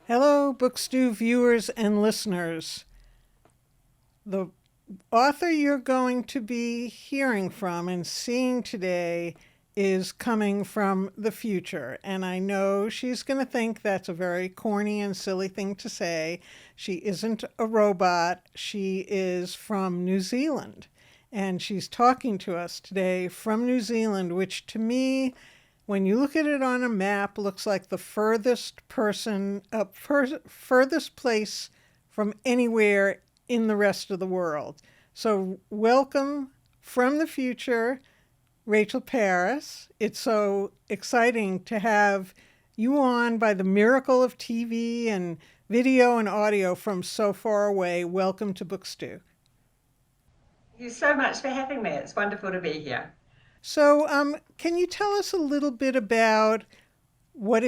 Hello, Book Stew viewers and listeners. The author you're going to be hearing from and seeing today is coming from the future. And I know she's going to think that's a very corny and silly thing to say. She isn't a robot, she is from New Zealand. And she's talking to us today from New Zealand, which to me, when you look at it on a map, looks like the furthest place from anywhere in the rest of the world. So welcome from the future, Rachel Paris. It's so exciting to have you on by the miracle of TV and video and audio from so far away. Welcome to Book Stew. Thank you so much for having me. It's wonderful to be here. So, can you tell us a little bit about what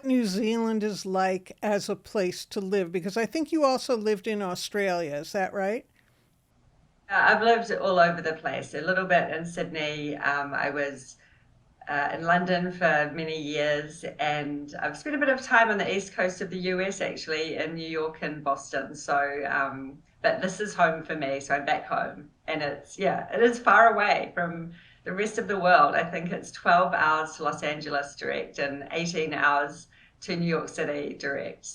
New Zealand is like as a place to live? Because I think you also lived in Australia. Is that right? I've lived all over the place, a little bit in Sydney. I was in London for many years, and I've spent a bit of time on the east coast of the US, actually, in New York and Boston. But this is home for me, so I'm back home. And it is far away from the rest of the world. I think it's 12 hours to Los Angeles direct and 18 hours to New York City direct.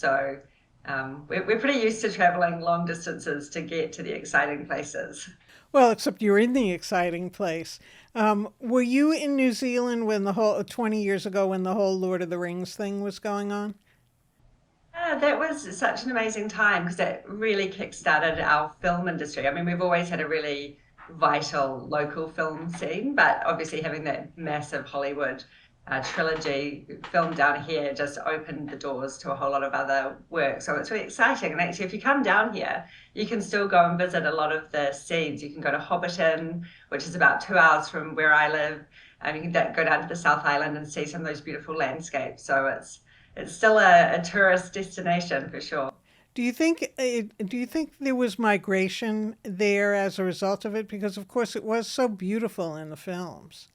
We're pretty used to traveling long distances to get to the exciting places. Well, except you're in the exciting place. Were you in New Zealand when the whole 20 years ago when the whole Lord of the Rings thing was going on? That was such an amazing time because it really kick-started our film industry. I mean, we've always had a really vital local film scene, but obviously having that massive Hollywood trilogy film down here just opened the doors to a whole lot of other work. So it's really exciting. And actually, if you come down here, you can still go and visit a lot of the scenes. You can go to Hobbiton, which is about 2 hours from where I live. And you can go down to the South Island and see some of those beautiful landscapes. So it's still a tourist destination for sure. Do you think there was migration there as a result of it? Because of course it was so beautiful in the films.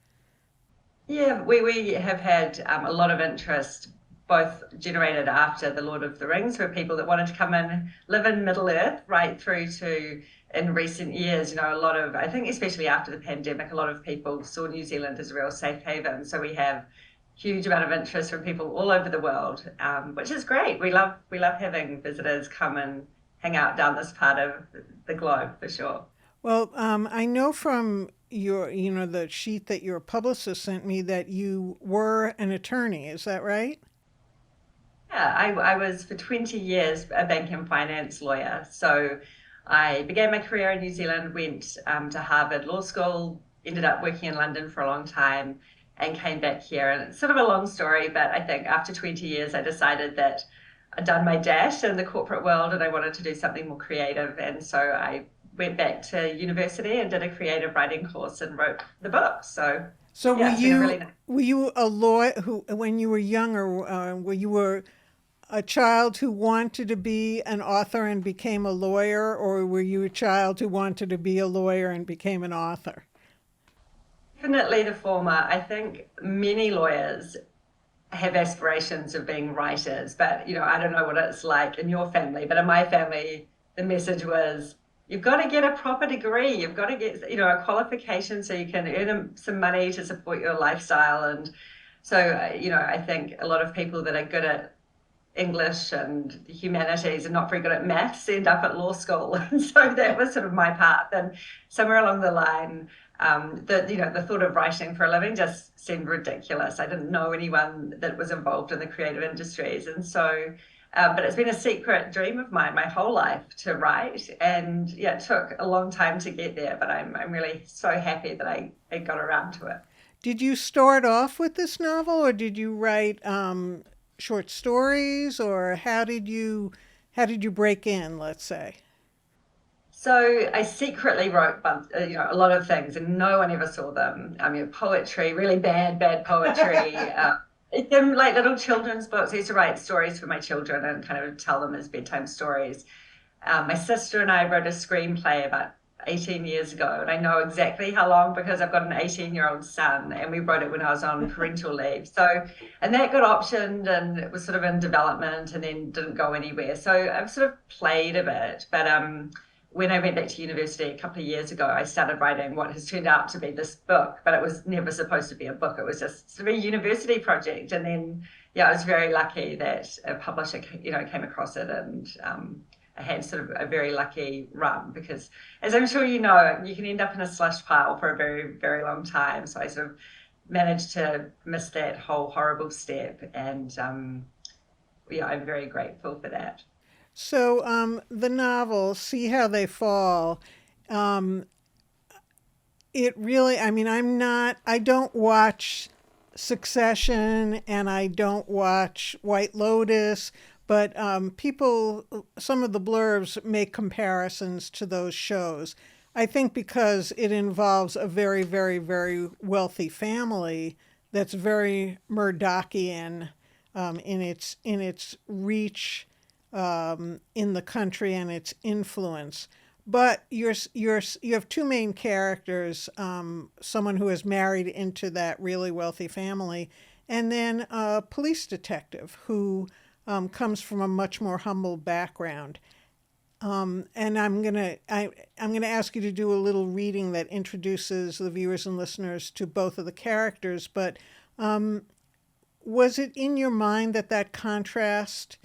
Yeah, we have had a lot of interest, both generated after The Lord of the Rings, for people that wanted to come and live in Middle Earth, right through to in recent years, a lot of, I think especially after the pandemic, a lot of people saw New Zealand as a real safe haven. So we have huge amount of interest from people all over the world, which is great. We love having visitors come and hang out down this part of the globe for sure. Well, I know from the sheet that your publicist sent me that you were an attorney. Is that right? Yeah, I was for 20 years a bank and finance lawyer. So I began my career in New Zealand, went to Harvard Law School, ended up working in London for a long time, and came back here. And it's sort of a long story, but I think after 20 years, I decided that I'd done my dash in the corporate world and I wanted to do something more creative. And so I went back to university and did a creative writing course and wrote the book. So So were yeah, it's been a really you nice. were you a lawyer who, when you were younger, were you a child who wanted to be an author and became a lawyer, or were you a child who wanted to be a lawyer and became an author? Definitely the former. I think many lawyers have aspirations of being writers, but I don't know what it's like in your family, but in my family, the message was you've got to get a proper degree, you've got to get, a qualification so you can earn some money to support your lifestyle. And so, I think a lot of people that are good at English and the humanities and not very good at maths end up at law school. And so that was sort of my path. And somewhere along the line, the thought of writing for a living just seemed ridiculous. I didn't know anyone that was involved in the creative industries, and so. But it's been a secret dream of mine my whole life to write, and yeah, it took a long time to get there. But I'm really so happy that I got around to it. Did you start off with this novel, or did you write short stories, or how did you break in? Let's say. So I secretly wrote, a lot of things, and no one ever saw them. I mean, poetry, really bad poetry. Them like little children's books. I used to write stories for my children and kind of tell them as bedtime stories. My sister and I wrote a screenplay about 18 years ago, and I know exactly how long because I've got an 18-year-old son, and we wrote it when I was on parental leave. So, and that got optioned, and it was sort of in development, and then didn't go anywhere. So I've sort of played a bit, but when I went back to university a couple of years ago, I started writing what has turned out to be this book, but it was never supposed to be a book. It was just sort of a university project, and then yeah, I was very lucky that a publisher, came across it, and I had sort of a very lucky run because, as I'm sure you know, you can end up in a slush pile for a very, very long time. So I sort of managed to miss that whole horrible step, and yeah, I'm very grateful for that. So the novel, See How They Fall, um, it really, I mean, I don't watch Succession and I don't watch White Lotus, but some of the blurbs make comparisons to those shows. I think because it involves a very, very, very wealthy family that's very Murdochian in its reach in the country and its influence. But you have two main characters: someone who is married into that really wealthy family, and then a police detective who comes from a much more humble background. And I'm gonna ask you to do a little reading that introduces the viewers and listeners to both of the characters. But was it in your mind that contrast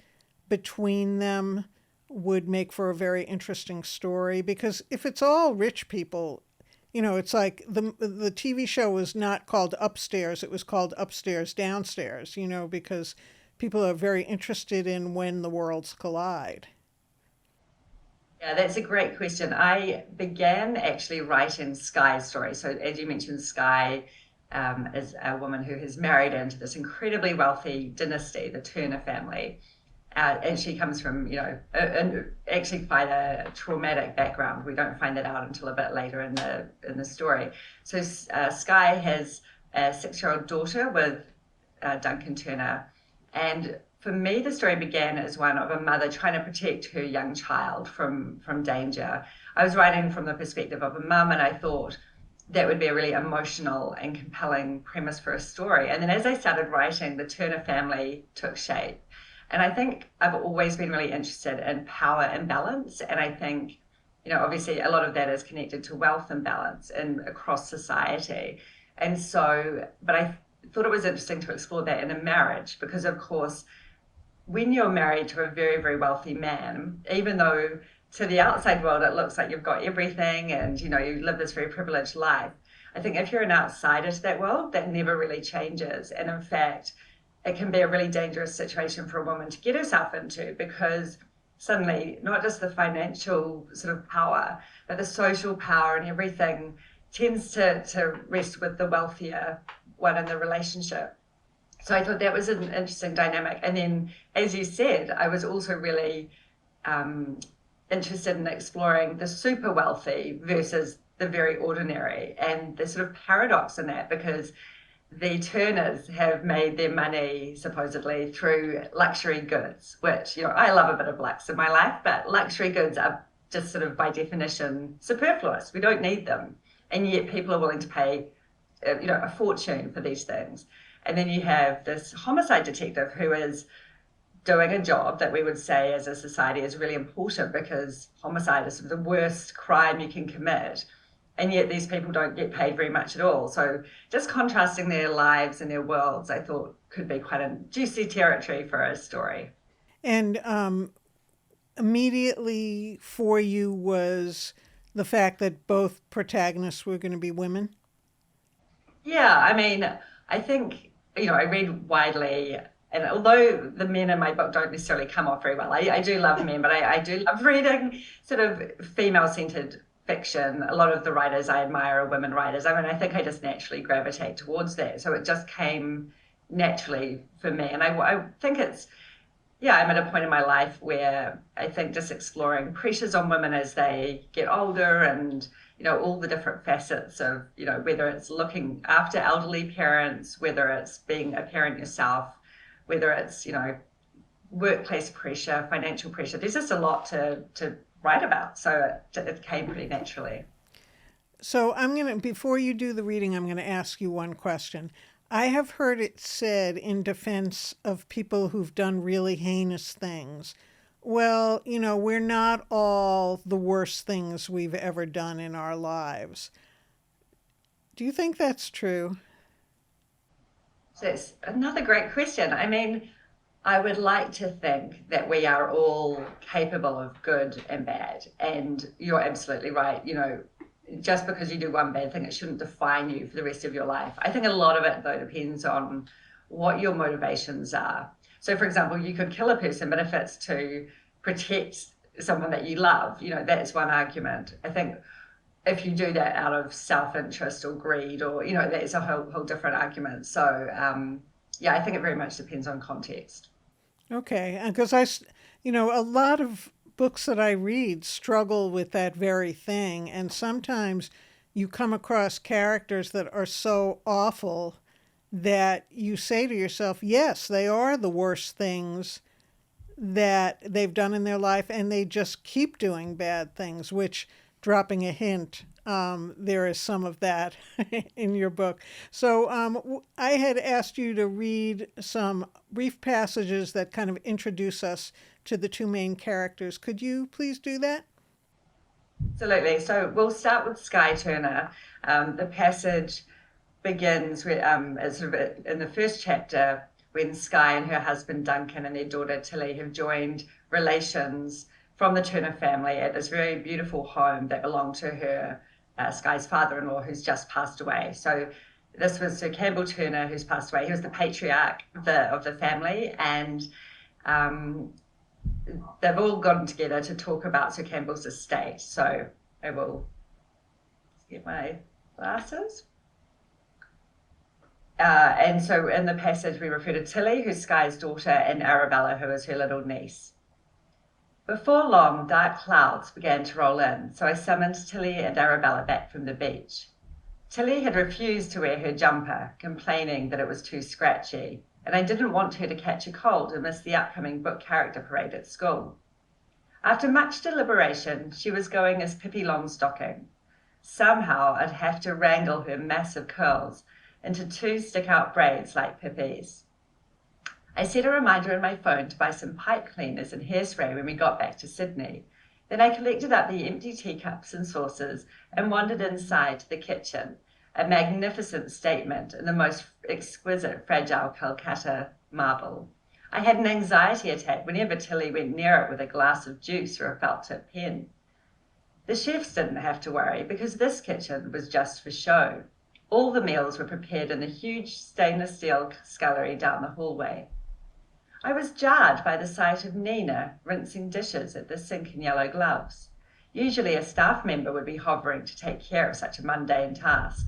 between them would make for a very interesting story? Because if it's all rich people, it's like the TV show was not called Upstairs, it was called Upstairs Downstairs, because people are very interested in when the worlds collide. Yeah, that's a great question. I began actually writing Sky's story. So, as you mentioned, Sky is a woman who has married into this incredibly wealthy dynasty, the Turner family. And she comes from, actually quite a traumatic background. We don't find that out until a bit later in the story. So Sky has a 6-year-old daughter with Duncan Turner, and for me, the story began as one of a mother trying to protect her young child from danger. I was writing from the perspective of a mum, and I thought that would be a really emotional and compelling premise for a story. And then as I started writing, the Turner family took shape. And I think I've always been really interested in power imbalance. And I think, obviously a lot of that is connected to wealth imbalance and across society. And so, but I thought it was interesting to explore that in a marriage because, of course, when you're married to a very, very wealthy man, even though to the outside world it looks like you've got everything and, you live this very privileged life, I think if you're an outsider to that world, that never really changes. And in fact, it can be a really dangerous situation for a woman to get herself into because suddenly not just the financial sort of power, but the social power and everything tends to rest with the wealthier one in the relationship. So I thought that was an interesting dynamic. And then, as you said, I was also really interested in exploring the super wealthy versus the very ordinary and the sort of paradox in that because the Turners have made their money supposedly through luxury goods, which, I love a bit of lux in my life, but luxury goods are just sort of by definition superfluous. We don't need them. And yet people are willing to pay, a fortune for these things. And then you have this homicide detective who is doing a job that we would say as a society is really important because homicide is sort of the worst crime you can commit. And yet these people don't get paid very much at all. So just contrasting their lives and their worlds, I thought could be quite a juicy territory for a story. And immediately for you was the fact that both protagonists were going to be women? Yeah, I mean, I think, I read widely, and although the men in my book don't necessarily come off very well, I do love men, but I do love reading sort of female-centered fiction. A lot of the writers I admire are women writers. I mean, I think I just naturally gravitate towards that. So it just came naturally for me. And I think yeah, I'm at a point in my life where I think just exploring pressures on women as they get older and, all the different facets of, whether it's looking after elderly parents, whether it's being a parent yourself, whether it's, workplace pressure, financial pressure. There's just a lot to write about. So it came pretty naturally. So before you do the reading, I'm going to ask you one question. I have heard it said in defense of people who've done really heinous things, well, we're not all the worst things we've ever done in our lives. Do you think that's true? So it's another great question. I mean, I would like to think that we are all capable of good and bad. And you're absolutely right. Just because you do one bad thing, it shouldn't define you for the rest of your life. I think a lot of it, though, depends on what your motivations are. So, for example, you could kill a person, but if it's to protect someone that you love, that's one argument. I think if you do that out of self-interest or greed or, that's a whole different argument. So, yeah, I think it very much depends on context. Okay, because a lot of books that I read struggle with that very thing, and sometimes you come across characters that are so awful that you say to yourself, yes, they are the worst things that they've done in their life, and they just keep doing bad things, which, dropping a hint, there is some of that in your book. So I had asked you to read some brief passages that kind of introduce us to the two main characters. Could you please do that? Absolutely. So we'll start with Sky Turner. The passage begins with, as sort of in the first chapter, when Sky and her husband Duncan and their daughter Tilly have joined relations from the Turner family at this very beautiful home that belonged to her, Sky's father-in-law, who's just passed away. So this was Sir Campbell Turner, who's passed away. He was the patriarch of the family, and they've all gotten together to talk about Sir Campbell's estate. So I will get my glasses. And so in the passage, we refer to Tilly, who's Sky's daughter, and Arabella, who is her little niece. Before long, dark clouds began to roll in, so I summoned Tilly and Arabella back from the beach. Tilly had refused to wear her jumper, complaining that it was too scratchy, and I didn't want her to catch a cold and miss the upcoming book character parade at school. After much deliberation, she was going as Pippi Longstocking. Somehow I'd have to wrangle her massive curls into two stick-out braids like Pippi's. I set a reminder on my phone to buy some pipe cleaners and hairspray when we got back to Sydney. Then I collected up the empty teacups and saucers and wandered inside to the kitchen, a magnificent statement in the most exquisite fragile Calcutta marble. I had an anxiety attack whenever Tilly went near it with a glass of juice or a felt-tip pen. The chefs didn't have to worry because this kitchen was just for show. All the meals were prepared in the huge stainless steel scullery down the hallway. I was jarred by the sight of Nina rinsing dishes at the sink in yellow gloves. Usually a staff member would be hovering to take care of such a mundane task.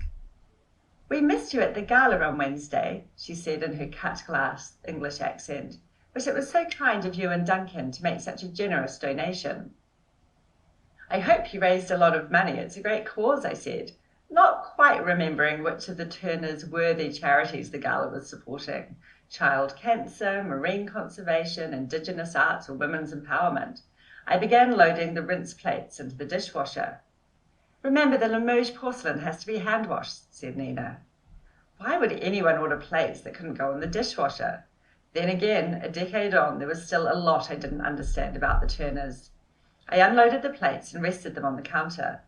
"We missed you at the gala on Wednesday," she said in her cut-glass English accent, "but it was so kind of you and Duncan to make such a generous donation." "I hope you raised a lot of money. It's a great cause," I said, not quite remembering which of the Turners' worthy charities the gala was supporting. Child cancer, marine conservation, Indigenous arts, or women's empowerment. I began loading the rinse plates into the dishwasher. "Remember, the Limoges porcelain has to be hand-washed," said Nina. Why would anyone order plates that couldn't go in the dishwasher? Then again, a decade on, there was still a lot I didn't understand about the Turners. I unloaded the plates and rested them on the counter.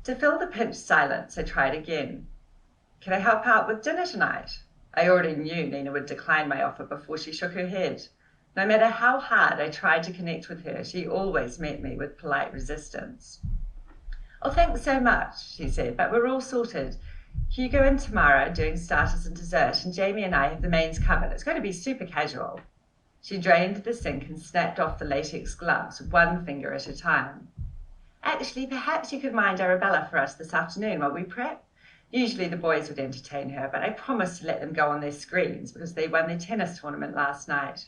To fill the pinched silence, I tried again. "Can I help out with dinner tonight?" I already knew Nina would decline my offer before she shook her head. No matter how hard I tried to connect with her, she always met me with polite resistance. "Oh, thanks so much," she said, "but we're all sorted. Hugo and Tamara are doing starters and dessert, and Jamie and I have the mains covered. It's going to be super casual." She drained the sink and snapped off the latex gloves, one finger at a time. "Actually, perhaps you could mind Arabella for us this afternoon while we prep? Usually the boys would entertain her, but I promised to let them go on their screens because they won their tennis tournament last night."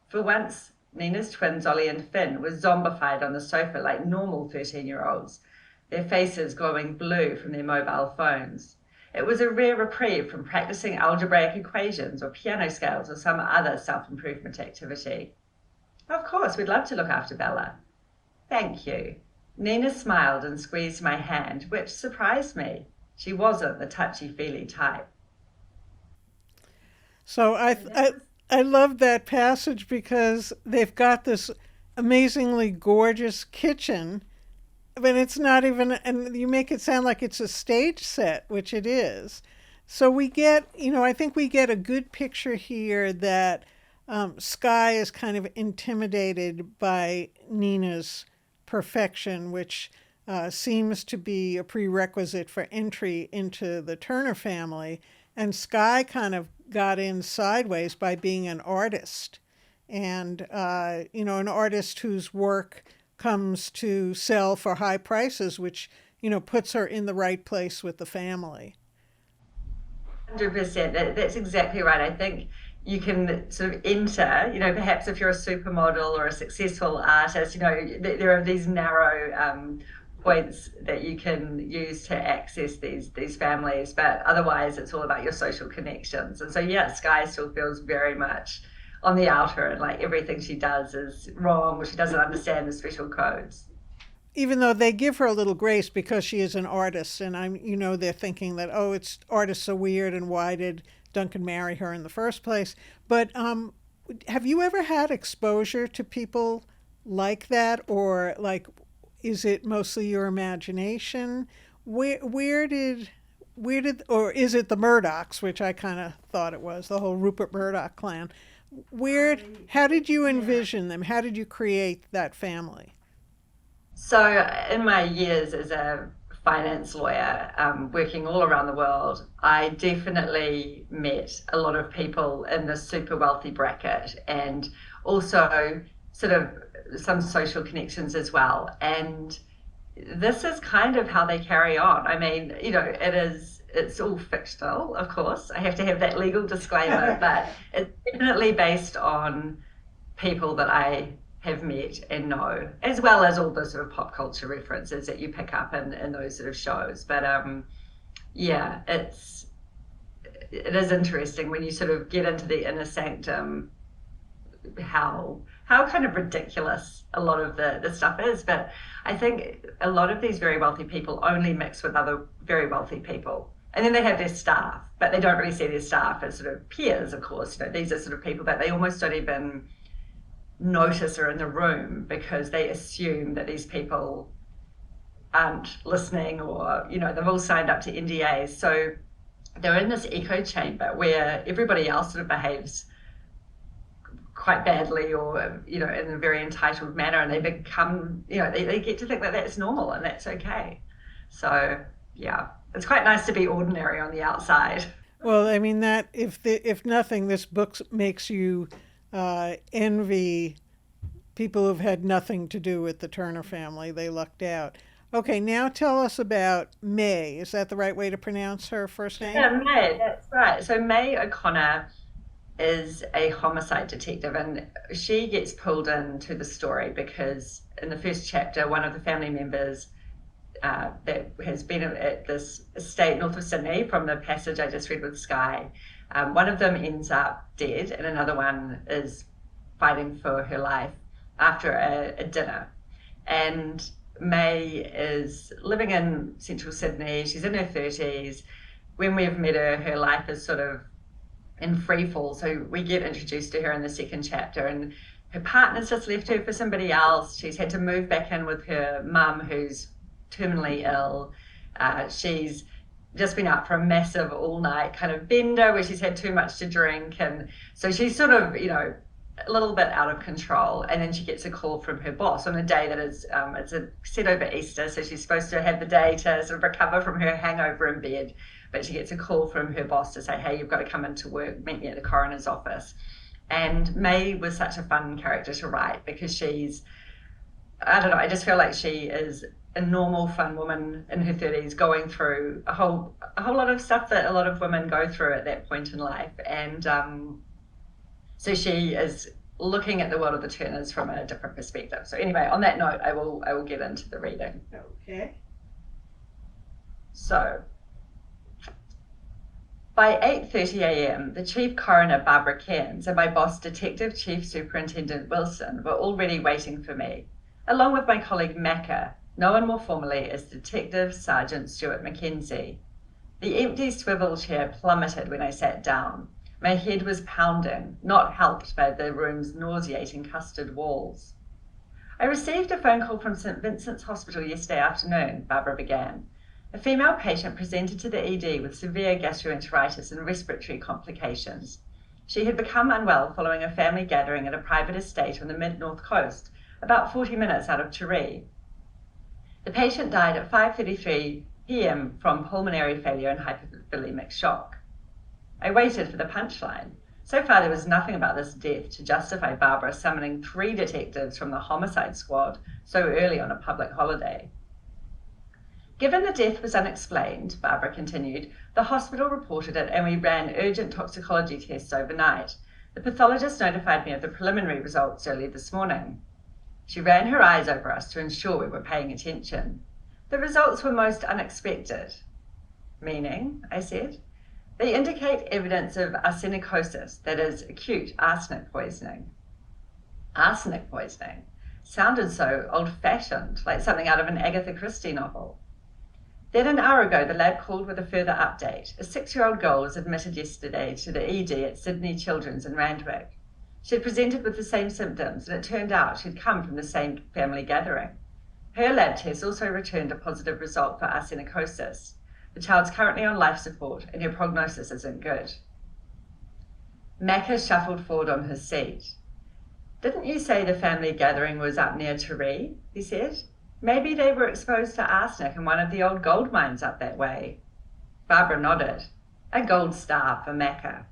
For once, Nina's twins, Ollie and Finn, were zombified on the sofa like normal 13-year-olds, their faces glowing blue from their mobile phones. It was a rare reprieve from practicing algebraic equations or piano scales or some other self-improvement activity. "Of course, we'd love to look after Bella." Thank you. Nina smiled and squeezed my hand, which surprised me. She wasn't the touchy-feely type. So I love that passage because they've got this amazingly gorgeous kitchen, but it's not even, and you make it sound like it's a stage set, which it is. So we get, I think we get a good picture here that Sky is kind of intimidated by Nina's perfection, which seems to be a prerequisite for entry into the Turner family. And Sky kind of got in sideways by being an artist, and an artist whose work comes to sell for high prices, which puts her in the right place with the family. 100%. That's exactly right. I think you can sort of enter, perhaps if you're a supermodel or a successful artist, there are these narrow points that you can use to access these families, but otherwise it's all about your social connections. And so, yeah, Sky still feels very much on the outer, and like everything she does is wrong, or she doesn't understand the special codes. Even though they give her a little grace because she is an artist, and they're thinking that, oh, it's artists are weird, and why did Duncan marry her in the first place? But have you ever had exposure to people like that, or like, is it mostly your imagination? Where did, or is it the Murdochs, which I kind of thought it was, the whole Rupert Murdoch clan? How did you envision them? How did you create that family? So, in my years as a finance lawyer, working all around the world, I definitely met a lot of people in the super wealthy bracket, and also sort of some social connections as well. And this is kind of how they carry on. I mean, it's all fictional, of course. I have to have that legal disclaimer, but it's definitely based on people that I have met and know, as well as all the sort of pop culture references that you pick up in those sort of shows. But yeah, it is interesting when you sort of get into the inner sanctum, how kind of ridiculous a lot of the stuff is. But I think a lot of these very wealthy people only mix with other very wealthy people. And then they have their staff, but they don't really see their staff as sort of peers, of course. These are sort of people that they almost don't even notice are in the room, because they assume that these people aren't listening, or they've all signed up to NDAs. So they're in this echo chamber where everybody else sort of behaves quite badly, or in a very entitled manner, and they become they get to think that that's normal and that's okay. So yeah, it's quite nice to be ordinary on the outside. Well, I mean, that if nothing, this book makes you envy people who've had nothing to do with the Turner family. They lucked out. Okay, now tell us about May. Is that the right way to pronounce her first name? Yeah, May, that's right. So May O'Connor is a homicide detective, and she gets pulled into the story because in the first chapter, one of the family members that has been at this estate north of Sydney, from the passage I just read with Sky, one of them ends up dead, and another one is fighting for her life after a dinner. And May is living in central Sydney. She's in her 30s. When we've met her, her life is sort of in free fall. So we get introduced to her in the second chapter, and her partner's just left her for somebody else. She's had to move back in with her mum, who's terminally ill. She's just been out for a massive all-night kind of bender where she's had too much to drink, and so she's sort of a little bit out of control. And then she gets a call from her boss on a day that is it's set over Easter, so she's supposed to have the day to sort of recover from her hangover in bed, but she gets a call from her boss to say, hey, you've got to come into work, meet me at the coroner's office. And May was such a fun character to write because she's, I don't know, I just feel like she is a normal, fun woman in her 30s going through a whole lot of stuff that a lot of women go through at that point in life. And so she is looking at the world of the Turners from a different perspective. So anyway, on that note, I will get into the reading. Okay. So by 8:30 a.m., the Chief Coroner, Barbara Cairns, and my boss, Detective Chief Superintendent Wilson, were already waiting for me. along with my colleague Macca, known more formally as Detective Sergeant Stuart Mackenzie. The empty swivel chair plummeted when I sat down. My head was pounding, not helped by the room's nauseating custard walls. I received a phone call from St. Vincent's Hospital yesterday afternoon, Barbara began. A female patient presented to the ED with severe gastroenteritis and respiratory complications. She had become unwell following a family gathering at a private estate on the mid-north coast, about 40 minutes out of Tiree. The patient died at 5:33 p.m. from pulmonary failure and hypovolemic shock. I waited for the punchline. So far there was nothing about this death to justify Barbara summoning 3 detectives from the homicide squad so early on a public holiday. Given the death was unexplained, Barbara continued, the hospital reported it and we ran urgent toxicology tests overnight. The pathologist notified me of the preliminary results early this morning. She ran her eyes over us to ensure we were paying attention. The results were most unexpected. Meaning, I said, they indicate evidence of arsenicosis, that is, acute arsenic poisoning. Arsenic poisoning sounded so old-fashioned, like something out of an Agatha Christie novel. Then an hour ago, the lab called with a further update. A 6-year-old girl was admitted yesterday to the ED at Sydney Children's in Randwick. She had presented with the same symptoms, and it turned out she'd come from the same family gathering. Her lab test also returned a positive result for arsenicosis. The child's currently on life support, and her prognosis isn't good. Macca shuffled forward on his seat. Didn't you say the family gathering was up near Tiree? He said. Maybe they were exposed to arsenic in one of the old gold mines up that way. Barbara nodded. A gold star for Macca.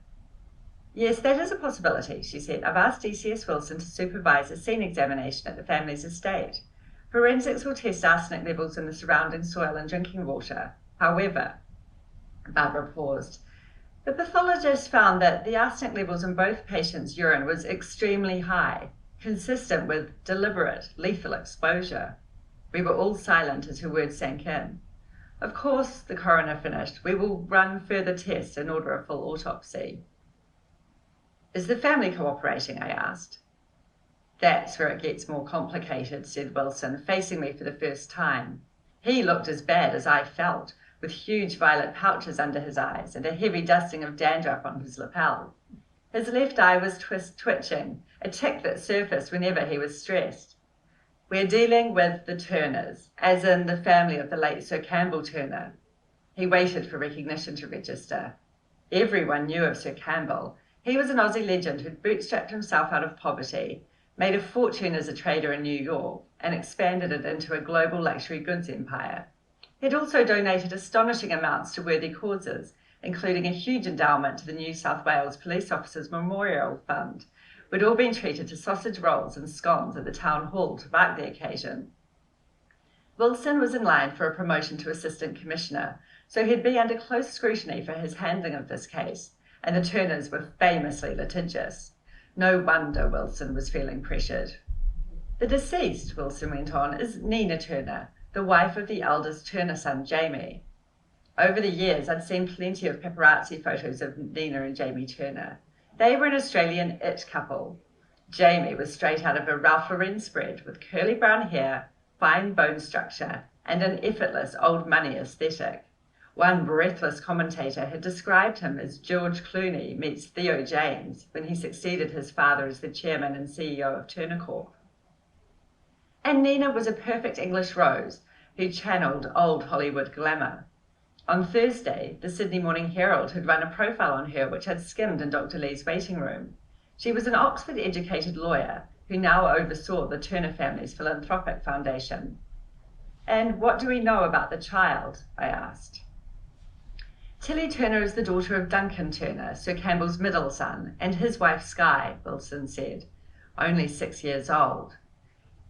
Yes, that is a possibility, she said. I've asked DCS Wilson to supervise a scene examination at the family's estate. Forensics will test arsenic levels in the surrounding soil and drinking water. However, Barbara paused. The pathologist found that the arsenic levels in both patients' urine was extremely high, consistent with deliberate, lethal exposure. We were all silent as her words sank in. Of course, the coroner finished, we will run further tests and order a full autopsy. Is the family cooperating? I asked. That's where it gets more complicated, said Wilson, facing me for the first time. He looked as bad as I felt, with huge violet pouches under his eyes and a heavy dusting of dandruff on his lapel. His left eye was twitching, a tic that surfaced whenever he was stressed. We're dealing with the Turners, as in the family of the late Sir Campbell Turner. He waited for recognition to register. Everyone knew of Sir Campbell. He was an Aussie legend who'd bootstrapped himself out of poverty, made a fortune as a trader in New York, and expanded it into a global luxury goods empire. He'd also donated astonishing amounts to worthy causes, including a huge endowment to the New South Wales Police Officers Memorial Fund. We'd all been treated to sausage rolls and scones at the town hall to mark the occasion. Wilson was in line for a promotion to assistant commissioner, so he'd be under close scrutiny for his handling of this case, and the Turners were famously litigious. No wonder Wilson was feeling pressured. The deceased, Wilson went on, is Nina Turner, the wife of the eldest Turner son, Jamie. Over the years, I'd seen plenty of paparazzi photos of Nina and Jamie Turner. They were an Australian it couple. Jamie was straight out of a Ralph Lauren spread with curly brown hair, fine bone structure, and an effortless old money aesthetic. One breathless commentator had described him as George Clooney meets Theo James when he succeeded his father as the chairman and CEO of Turner Corp. And Nina was a perfect English rose who channeled old Hollywood glamour. On Thursday, the Sydney Morning Herald had run a profile on her which had skimmed in Dr. Lee's waiting room. She was an Oxford-educated lawyer who now oversaw the Turner family's philanthropic foundation. And what do we know about the child? I asked. Tilly Turner is the daughter of Duncan Turner, Sir Campbell's middle son, and his wife Skye, Wilson said, only 6 years old.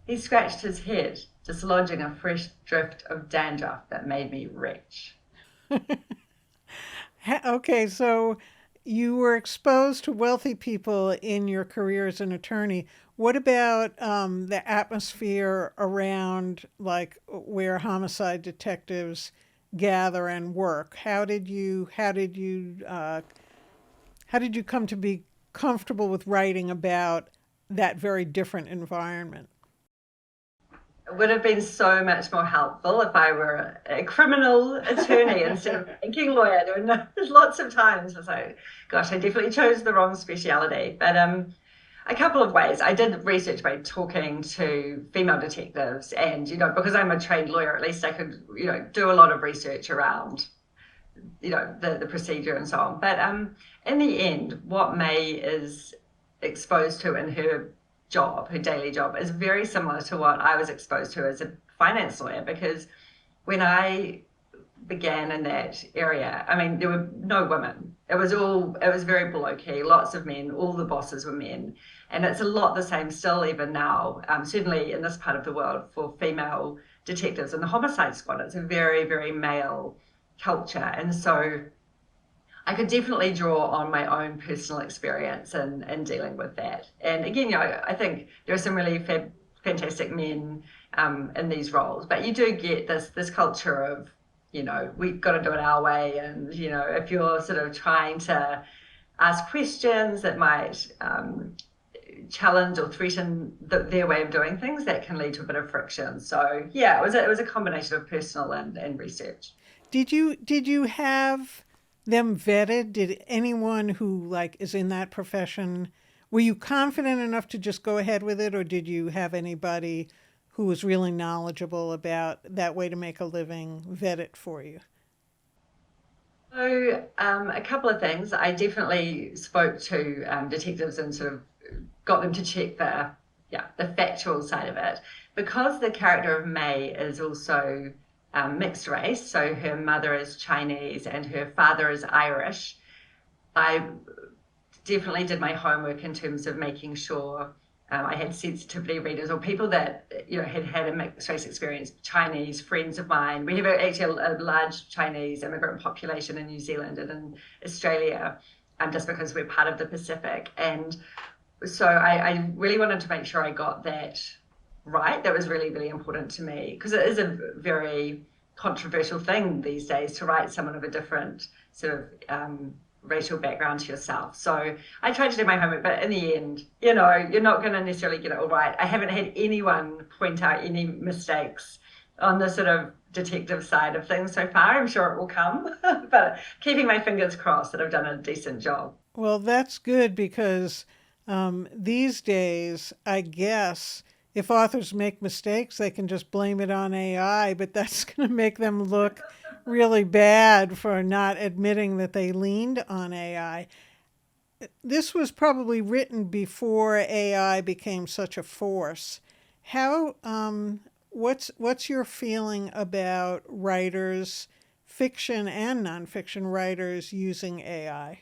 He scratched his head, dislodging a fresh drift of dandruff that made me retch. Okay, so you were exposed to wealthy people in your career as an attorney. What about the atmosphere around, like, where homicide detectives gather and work? How did you come to be comfortable with writing about that very different environment? It would have been so much more helpful if I were a criminal attorney instead of a banking lawyer. There's lots of times I was like, gosh, I definitely chose the wrong speciality. But a couple of ways. I did research by talking to female detectives, and because I'm a trained lawyer, at least I could do a lot of research around the procedure and so on. But in the end, what May is exposed to in her job, her daily job, is very similar to what I was exposed to as a finance lawyer. Because when I began in that area, I mean, there were no women. It was very below key, lots of men, all the bosses were men. And it's a lot the same still even now, certainly in this part of the world for female detectives. In the homicide squad, it's a very, very male culture. And so I could definitely draw on my own personal experience in dealing with that. And again, I think there are some really fantastic men in these roles, but you do get this culture of, we've got to do it our way. And, if you're sort of trying to ask questions that might challenge or threaten their way of doing things, that can lead to a bit of friction. So yeah, it was a combination of personal and research. Did you have them vetted? Did anyone who is in that profession, were you confident enough to just go ahead with it, or did you have anybody who was really knowledgeable about that way to make a living vet it for you? So, a couple of things. I definitely spoke to detectives and sort of got them to check the factual side of it, because the character of May is also mixed race. So her mother is Chinese and her father is Irish. I definitely did my homework in terms of making sure I had sensitivity readers or people that had had a mixed race experience. Chinese friends of mine. We have actually a large Chinese immigrant population in New Zealand and in Australia, just because we're part of the Pacific. And so I really wanted to make sure I got that right. That was really, really important to me, because it is a very controversial thing these days to write someone of a different sort of racial background to yourself. So I tried to do my homework, but in the end, you're not going to necessarily get it all right. I haven't had anyone point out any mistakes on the sort of detective side of things so far. I'm sure it will come, but keeping my fingers crossed that I've done a decent job. Well, that's good because these days, I guess, if authors make mistakes, they can just blame it on AI, but that's going to make them look really bad for not admitting that they leaned on AI. This was probably written before AI became such a force. How what's your feeling about writers, fiction and nonfiction writers using AI?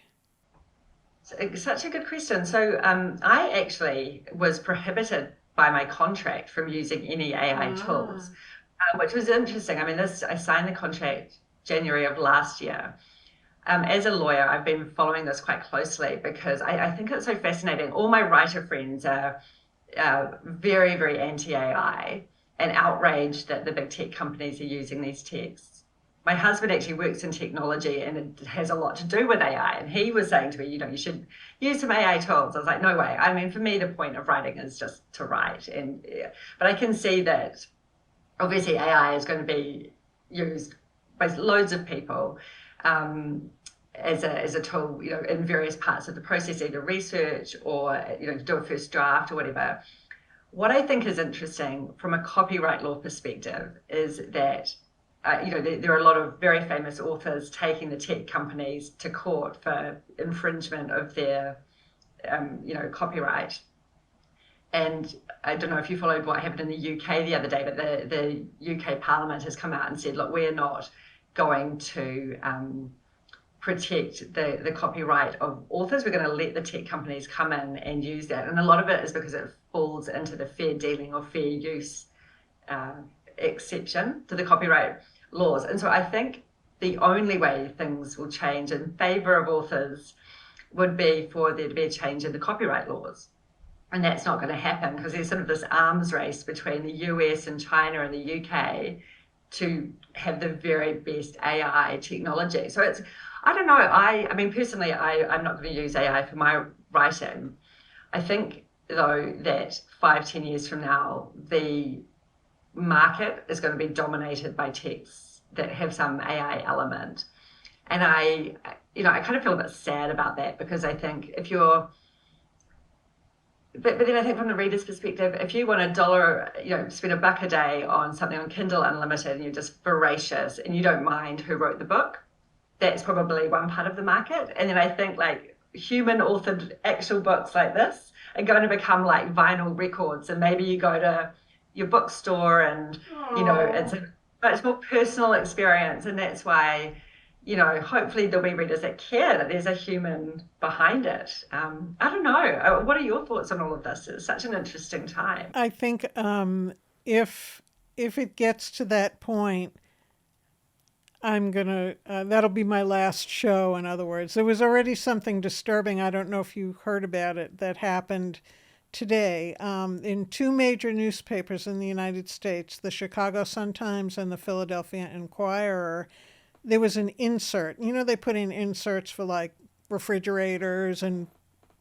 Such a good question. So I actually was prohibited by my contract from using any AI tools, which was interesting. I mean, I signed the contract January of last year. As a lawyer, I've been following this quite closely because I think it's so fascinating. All my writer friends are very, very anti-AI and outraged that the big tech companies are using these texts. My husband actually works in technology and it has a lot to do with AI. And he was saying to me, you should use some AI tools. I was like, no way. I mean, for me, the point of writing is just to write. But I can see that obviously AI is going to be used by loads of people as a tool, in various parts of the process, either research or, do a first draft or whatever. What I think is interesting from a copyright law perspective is that there are a lot of very famous authors taking the tech companies to court for infringement of their, copyright. And I don't know if you followed what happened in the UK the other day, but the UK Parliament has come out and said, look, we're not going to protect the copyright of authors. We're going to let the tech companies come in and use that. And a lot of it is because it falls into the fair dealing or fair use exception to the copyright laws. And so I think the only way things will change in favor of authors would be for there to be a change in the copyright laws. And that's not going to happen because there's sort of this arms race between the US and China and the UK to have the very best AI technology. So I don't know. I mean, personally, I'm not going to use AI for my writing. I think, though, that 5-10 years from now, the market is going to be dominated by texts that have some AI element. And I kind of feel a bit sad about that, because I think if you're, but then I think from the reader's perspective, if you want $1, spend $1 a day on something on Kindle Unlimited and you're just voracious and you don't mind who wrote the book, that's probably one part of the market. And then I think like human authored actual books like this are going to become like vinyl records. And maybe you go to your bookstore and, it's a much more personal experience. And that's why, hopefully there'll be readers that care that there's a human behind it. I don't know. What are your thoughts on all of this? It's such an interesting time. I think if it gets to that point, that'll be my last show, in other words. There was already something disturbing, I don't know if you heard about it, that happened today. In two major newspapers in the United States, the Chicago Sun-Times and the Philadelphia Inquirer, there was an insert. They put in inserts for like refrigerators and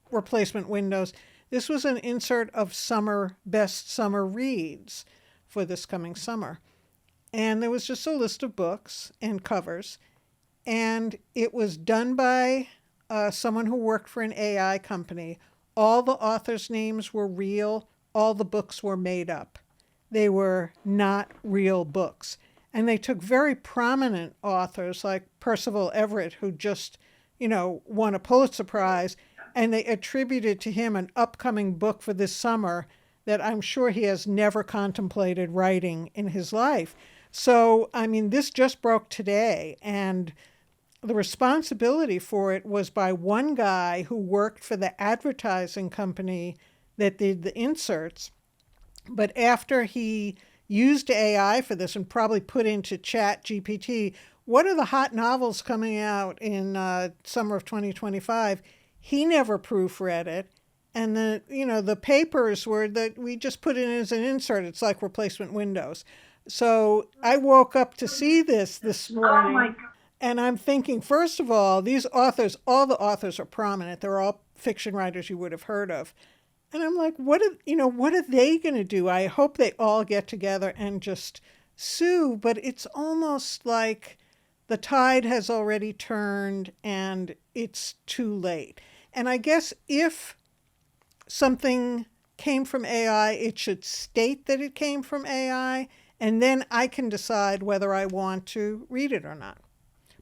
replacement windows. This was an insert of best summer reads for this coming summer. And there was just a list of books and covers. And it was done by someone who worked for an AI company. All the authors' names were real. All the books were made up. They were not real books. And they took very prominent authors like Percival Everett, who just, won a Pulitzer Prize, and they attributed to him an upcoming book for this summer that I'm sure he has never contemplated writing in his life. So, this just broke today, and the responsibility for it was by one guy who worked for the advertising company that did the inserts. But after he used AI for this and probably put into Chat GPT, what are the hot novels coming out in summer of 2025? He never proofread it. And the papers were that we just put it in as an insert. It's like replacement windows. So I woke up to see this morning. Oh my God. And I'm thinking, first of all, these authors, all the authors are prominent. They're all fiction writers you would have heard of. And I'm like, what are they going to do? I hope they all get together and just sue. But it's almost like the tide has already turned and it's too late. And I guess if something came from AI, it should state that it came from AI, and then I can decide whether I want to read it or not.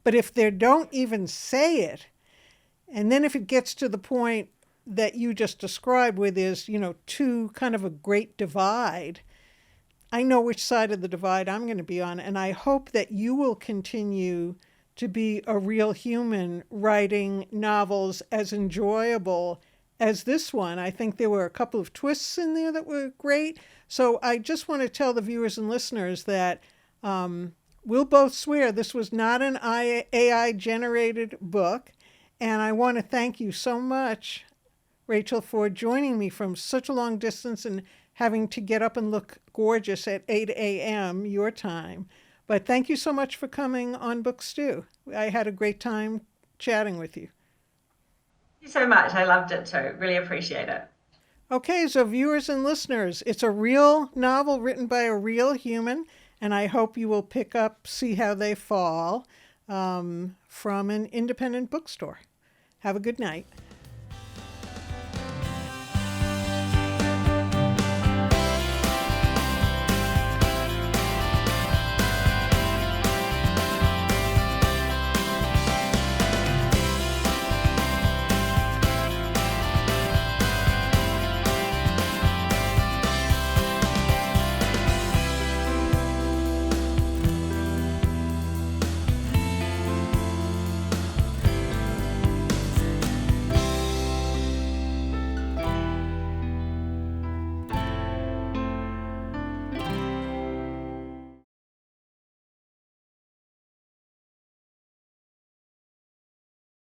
But if they don't even say it, and then if it gets to the point that you just described where there's, two kind of a great divide, I know which side of the divide I'm going to be on. And I hope that you will continue to be a real human writing novels as enjoyable as this one. I think there were a couple of twists in there that were great. So I just want to tell the viewers and listeners that we'll both swear this was not an AI-generated book. And I want to thank you so much, Rachel, for joining me from such a long distance and having to get up and look gorgeous at 8 a.m. your time. But thank you so much for coming on Book Stew. I had a great time chatting with you. Thank you so much. I loved it too. Really appreciate it. Okay, so viewers and listeners, it's a real novel written by a real human, and I hope you will pick up See How They Fall from an independent bookstore. Have a good night.